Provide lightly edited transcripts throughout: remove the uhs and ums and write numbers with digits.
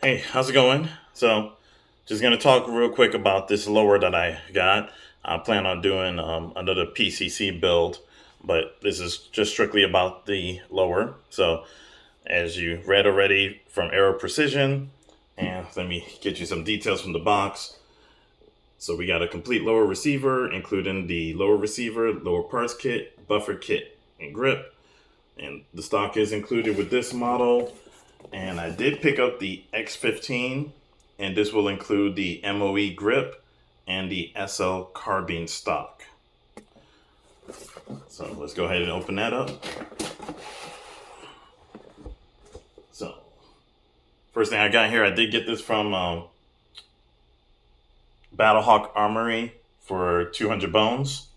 Hey, how's it going? So, just gonna talk real quick about this lower that I got. I plan on doing another PCC build, but this is just strictly about the lower. So, as you read already from Aero Precision, and let me get you some details from the box. So, we got a complete lower receiver, including the lower receiver, lower parts kit, buffer kit, and grip. And the stock is included with this model. And I did pick up the X15, and this will include the MOE grip and the SL carbine stock. So let's go ahead and open that up. So first thing I got here, I did get this from Battlehawk Armory for 200 bones.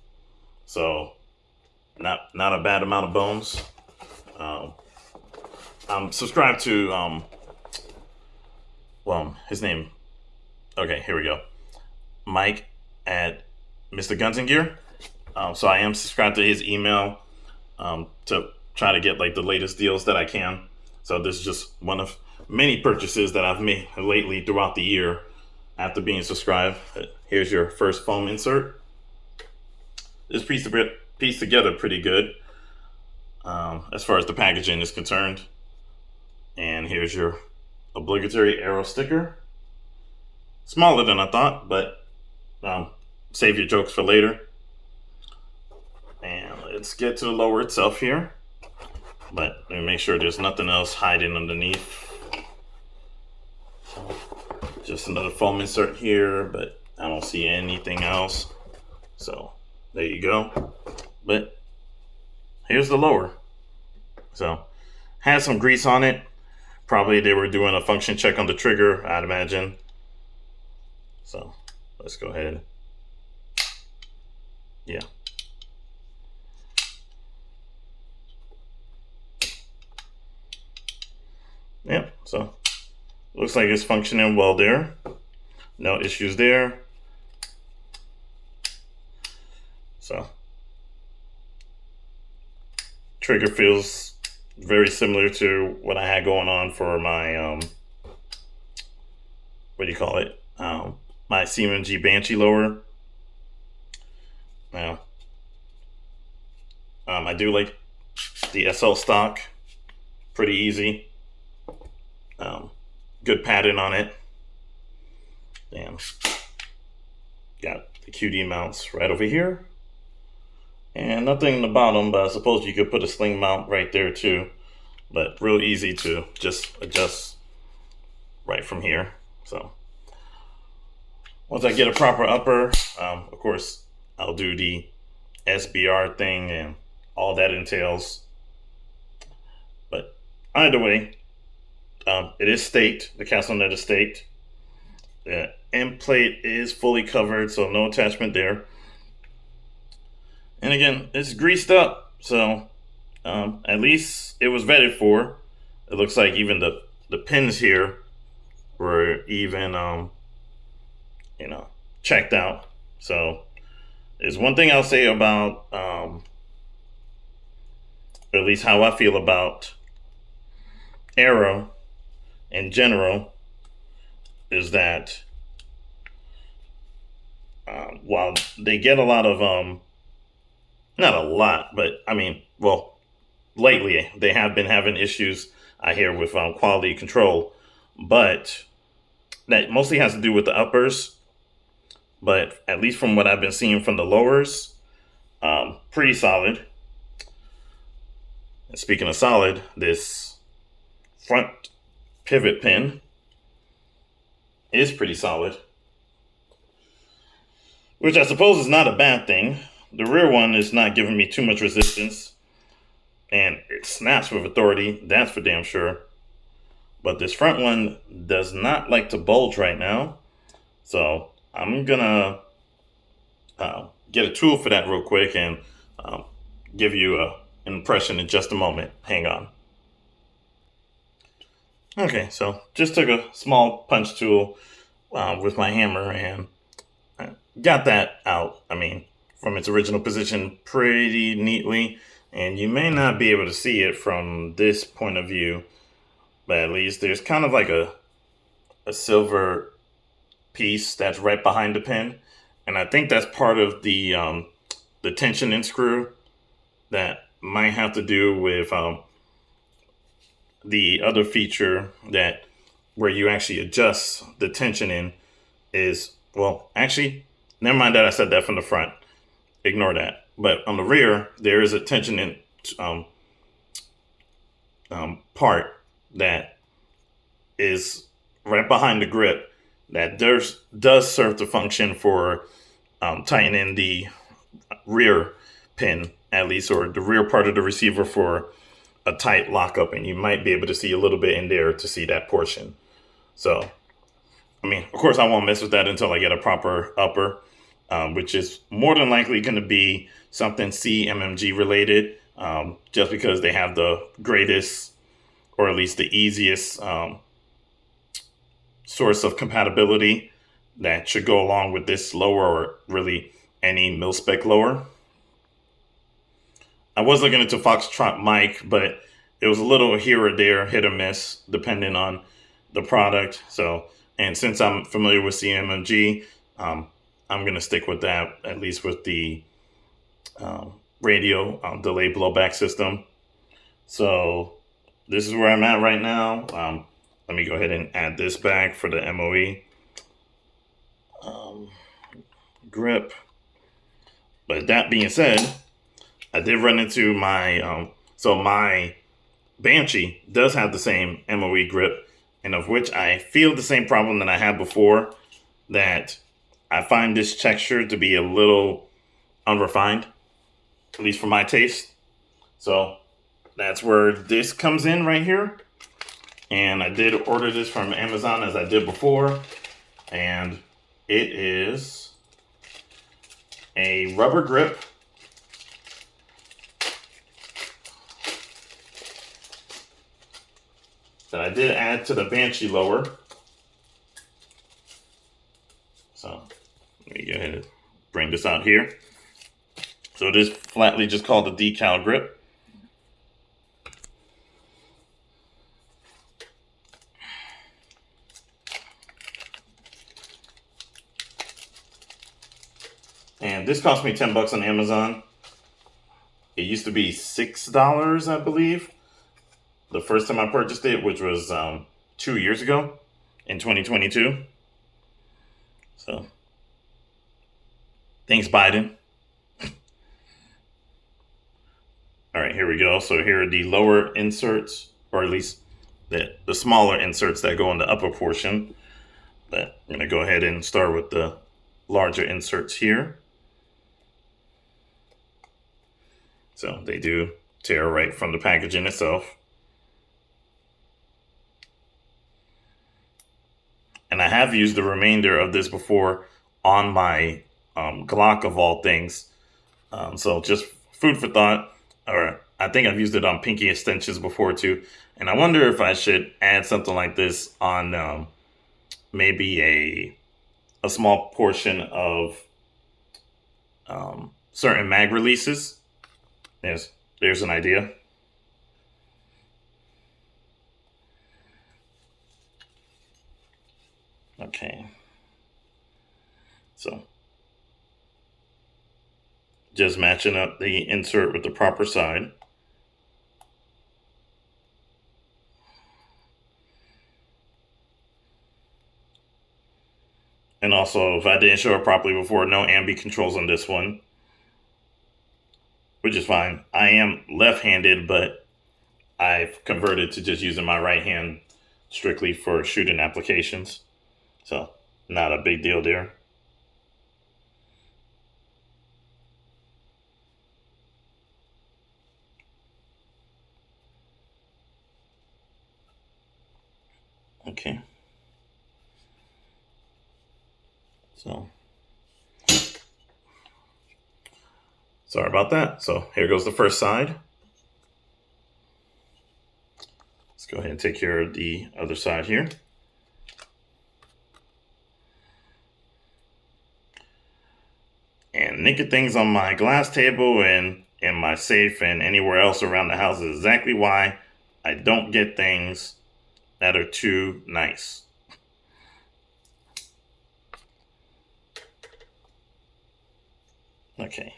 So not a bad amount of bones. I'm subscribed to his name. Okay, here we go. Mike at Mr. Guns and Gear. So I am subscribed to his email to try to get like the latest deals that I can. So this is just one of many purchases that I've made lately throughout the year after being subscribed. Here's your first foam insert. This piece together pretty good as far as the packaging is concerned. And here's your obligatory Aero sticker. Smaller than I thought, but save your jokes for later. And let's get to the lower itself here. But let me make sure there's nothing else hiding underneath. Just another foam insert here, but I don't see anything else. So there you go. But here's the lower. So has some grease on it. Probably they were doing a function check on the trigger, I'd imagine. So let's go ahead. Yeah. Yep, so looks like it's functioning well there. No issues there. So trigger feels very similar to what I had going on for my what do you call it? My CMG Banshee lower. Now, I do like the SL stock. Pretty easy. Good padding on it. And got the QD mounts right over here. And nothing in the bottom, but I suppose you could put a sling mount right there too. But real easy to just adjust right from here. So once I get a proper upper, of course, I'll do the SBR thing and all that entails. But either way, it is staked. The castle net is staked. The end plate is fully covered, so no attachment there. And again, it's greased up, so at least it was vetted for. It looks like even the pins here were even, checked out. So there's one thing I'll say about, or at least how I feel about Aero in general, is that while they get a lot of not a lot, but I mean, well, lately they have been having issues I hear with quality control, but that mostly has to do with the uppers. But at least from what I've been seeing from the lowers, pretty solid. And speaking of solid, this front pivot pin is pretty solid, which I suppose is not a bad thing. The rear one is not giving me too much resistance, and it snaps with authority, that's for damn sure. But this front one does not like to bulge right now, so I'm gonna get a tool for that real quick and give you an impression in just a moment. Hang on. Okay, so just took a small punch tool with my hammer and got that out. I mean, from its original position pretty neatly, and you may not be able to see it from this point of view, but at least there's kind of like a a silver piece that's right behind the pin, and I think that's part of the tension in screw that might have to do with the other feature that where you actually adjust the tension in is, well, actually, never mind that I said that from the front. Ignore that. But on the rear, there is a tension in um, part that is right behind the grip that does serve the function for tightening the rear pin, at least, or the rear part of the receiver for a tight lockup. And you might be able to see a little bit in there to see that portion. So, I mean, of course, I won't mess with that until I get a proper upper, which is more than likely going to be something CMMG related, just because they have the greatest, or at least the easiest source of compatibility that should go along with this lower, or really any mil-spec lower. I was looking into Foxtrot mic, but it was a little here or there, hit or miss, depending on the product. So, and since I'm familiar with CMMG, I'm going to stick with that, at least with the radio delay blowback system. So this is where I'm at right now. Let me go ahead and add this back for the MOE grip. But that being said, I did run into my, so my Banshee does have the same MOE grip, and of which I feel the same problem that I had before, that I find this texture to be a little unrefined, at least for my taste. So that's where this comes in right here. And I did order this from Amazon as I did before. And it is a rubber grip. That I did add to the Banshee lower. So let me go ahead and bring this out here. So it is flatly just called the decal grip. And this cost me $10 on Amazon. It used to be $6, I believe, the first time I purchased it, which was 2 years ago in 2022. So, thanks, Biden. All right, here we go. So here are the lower inserts, or at least the smaller inserts that go in the upper portion. But I'm going to go ahead and start with the larger inserts here. So they do tear right from the packaging itself. And I have used the remainder of this before on my Glock, of all things. So just food for thought. Or I think I've used it on pinky extensions before too. And I wonder if I should add something like this on maybe a small portion of certain mag releases. There's an idea. Okay. So just matching up the insert with the proper side. And also, if I didn't show it properly before, no ambi controls on this one, which is fine. I am left-handed, but I've converted to just using my right hand strictly for shooting applications. So, not a big deal there. Okay. So, sorry about that. So here goes the first side. Let's go ahead and take care of the other side here. And naked things on my glass table and in my safe and anywhere else around the house is exactly why I don't get things that are too nice. Okay.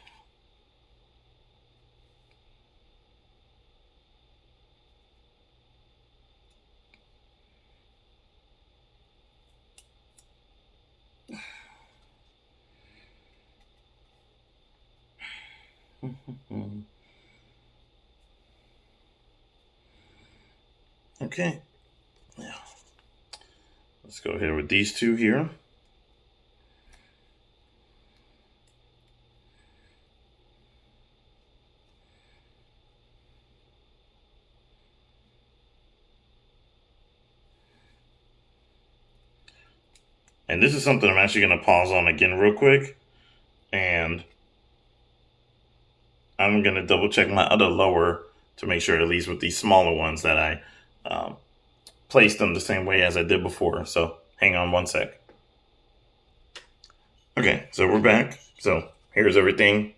Okay. Now, let's go ahead with these two here. And this is something I'm actually going to pause on again real quick. And I'm going to double check my other lower to make sure, at least with these smaller ones, that I placed them the same way as I did before. So hang on one sec. Okay, so we're back. So here's everything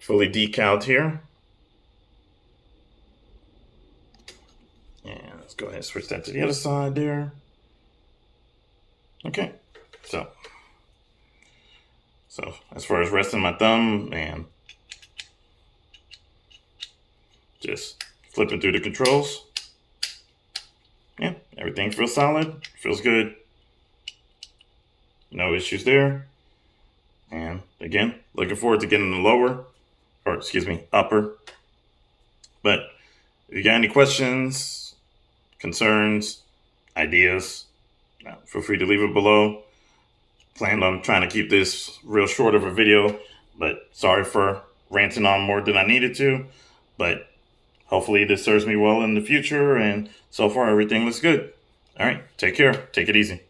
fully decaled here. And let's go ahead and switch that to the other side there. Okay, so as far as resting my thumb and just flipping through the controls, yeah, everything feels solid, feels good. No issues there. And again, looking forward to getting the lower, or excuse me, upper. But if you got any questions, concerns, ideas, feel free to leave it below. Planned on trying to keep this real short of a video, but sorry for ranting on more than I needed to. But hopefully this serves me well in the future, and so far everything looks good. All right, take care. Take it easy.